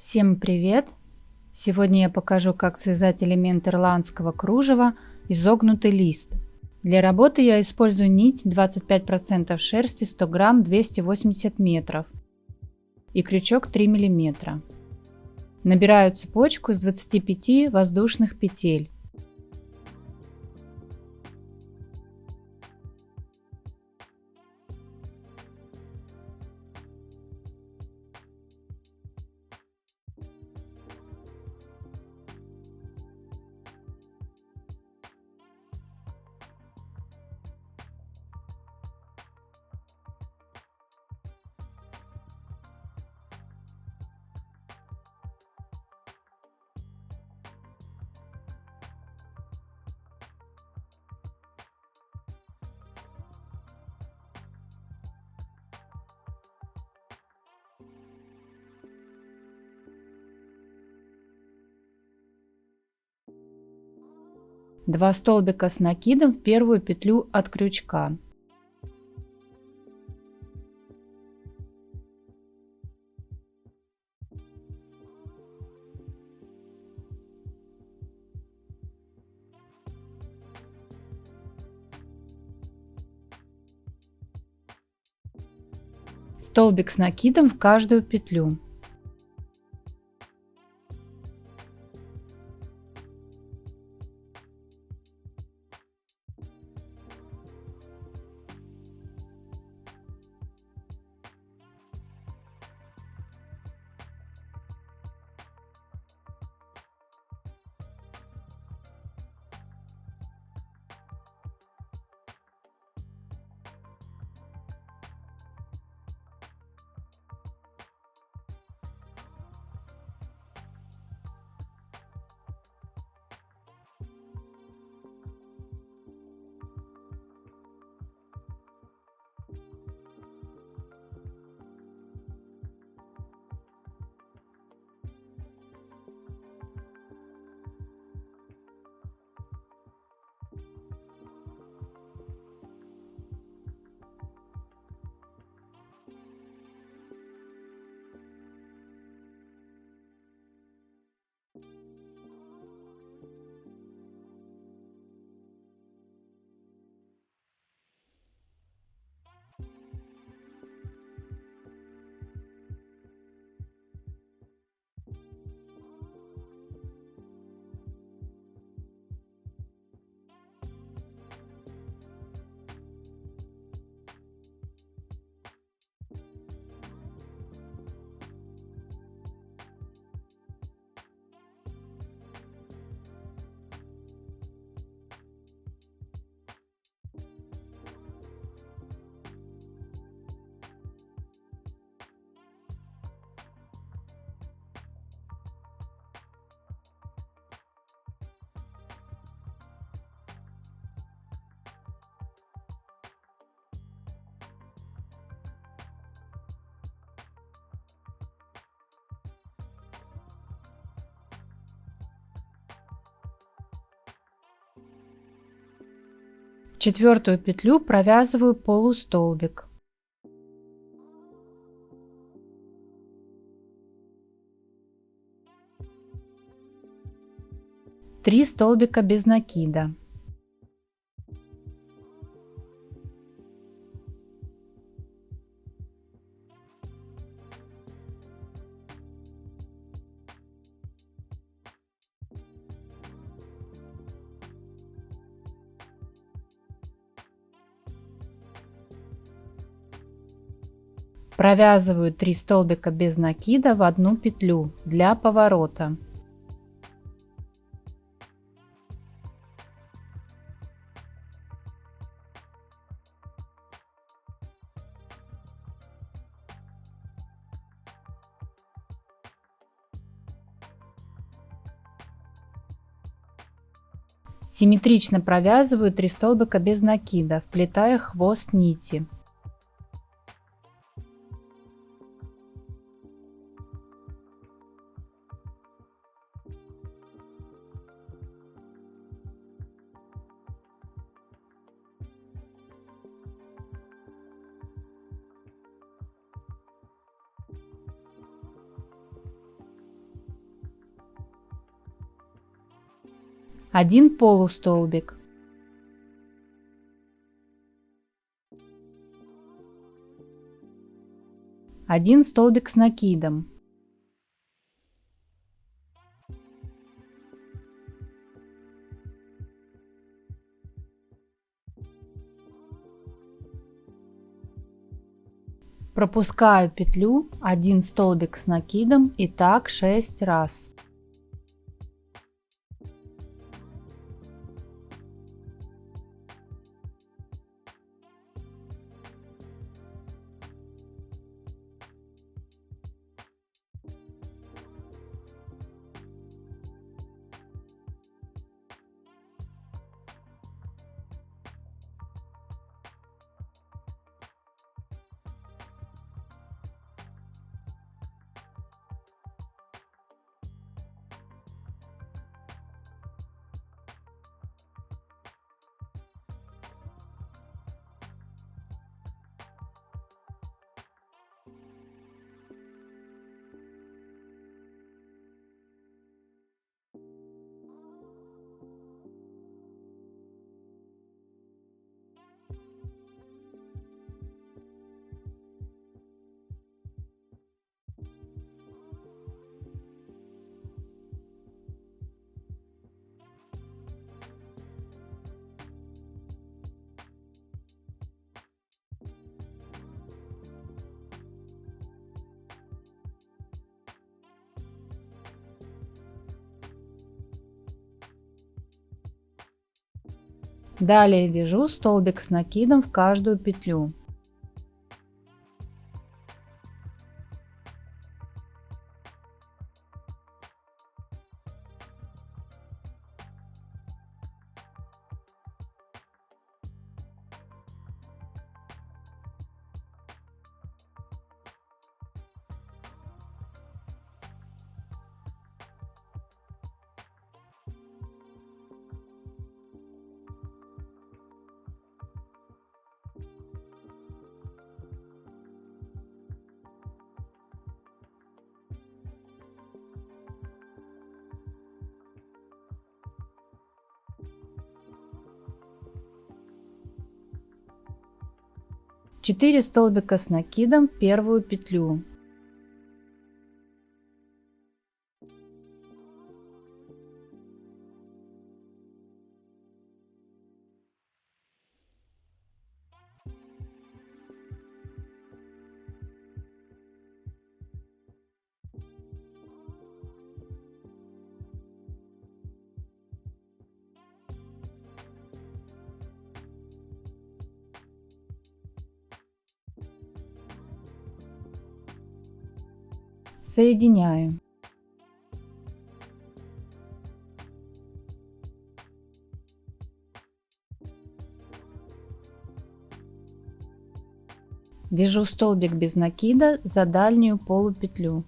Всем привет! Сегодня я покажу, как связать элемент ирландского кружева изогнутый лист. Для работы я использую нить 25% шерсти 100 грамм 280 метров и крючок 3 мм. Набираю цепочку из 25 воздушных петель. Два столбика с накидом в первую петлю от крючка. Столбик с накидом в каждую петлю. В четвертую петлю провязываю полустолбик. Три столбика без накида. Провязываю 3 столбика без накида в одну петлю для поворота. Симметрично провязываю 3 столбика без накида, вплетая хвост нити. 1 полустолбик, 1 столбик с накидом, пропускаю петлю, 1 столбик с накидом и так 6 раз. Далее вяжу столбик с накидом в каждую петлю. Четыре столбика с накидом в первую петлю. Соединяю. Вяжу столбик без накида за дальнюю полупетлю.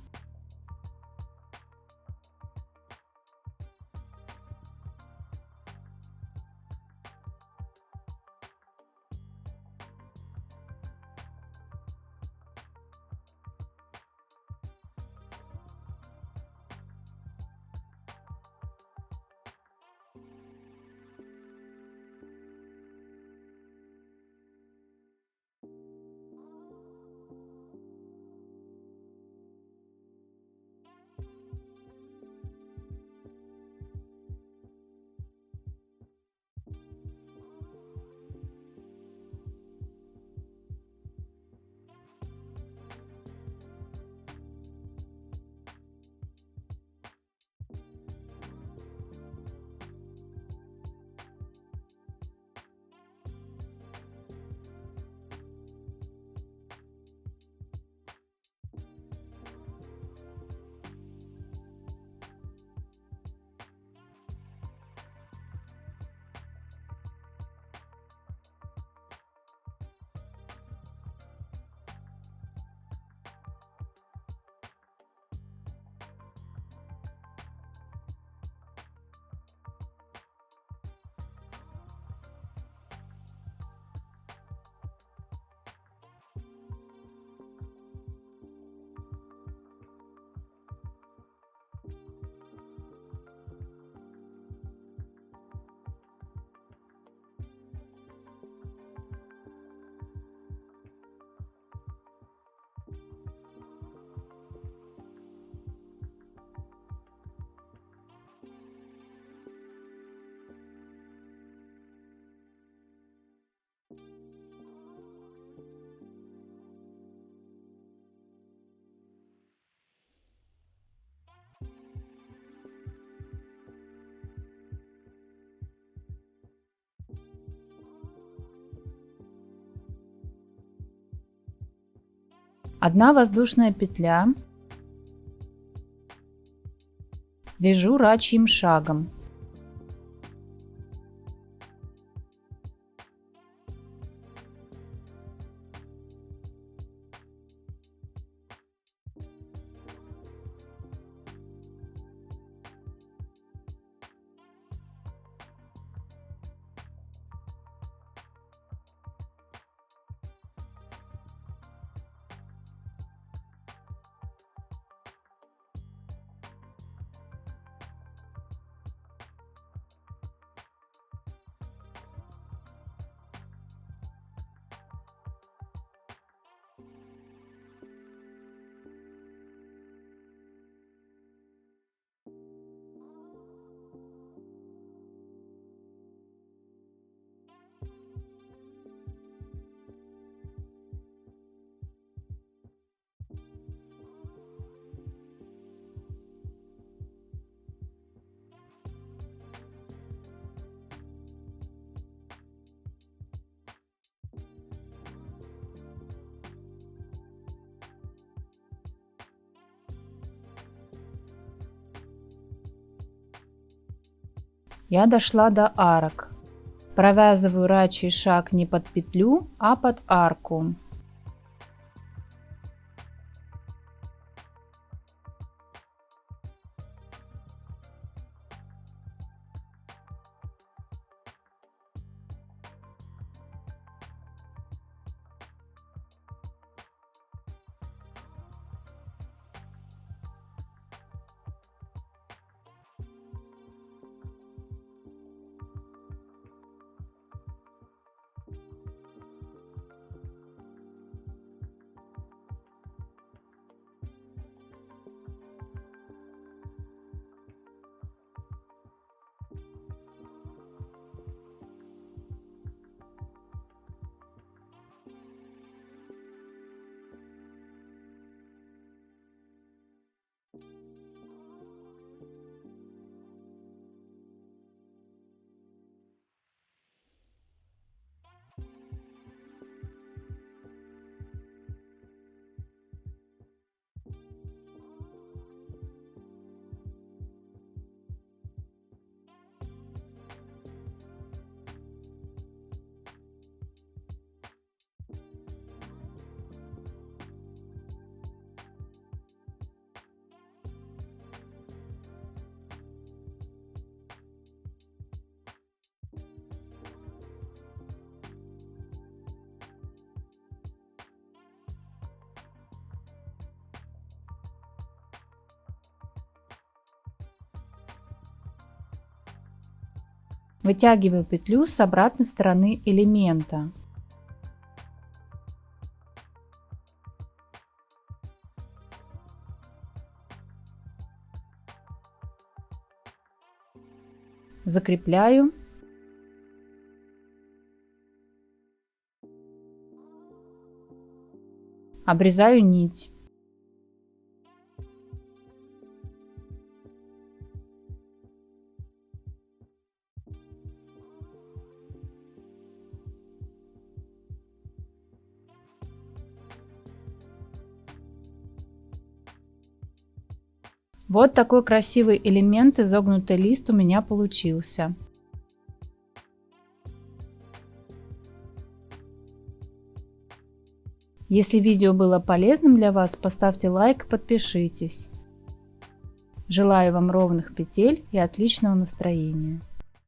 1 воздушная петля, вяжу рачьим шагом. Я дошла до арок. Провязываю рачий шаг не под петлю, а под арку. Вытягиваю петлю с обратной стороны элемента. Закрепляю. Обрезаю нить. Вот такой красивый элемент, изогнутый лист у меня получился. Если видео было полезным для вас, поставьте лайк и подпишитесь. Желаю вам ровных петель и отличного настроения.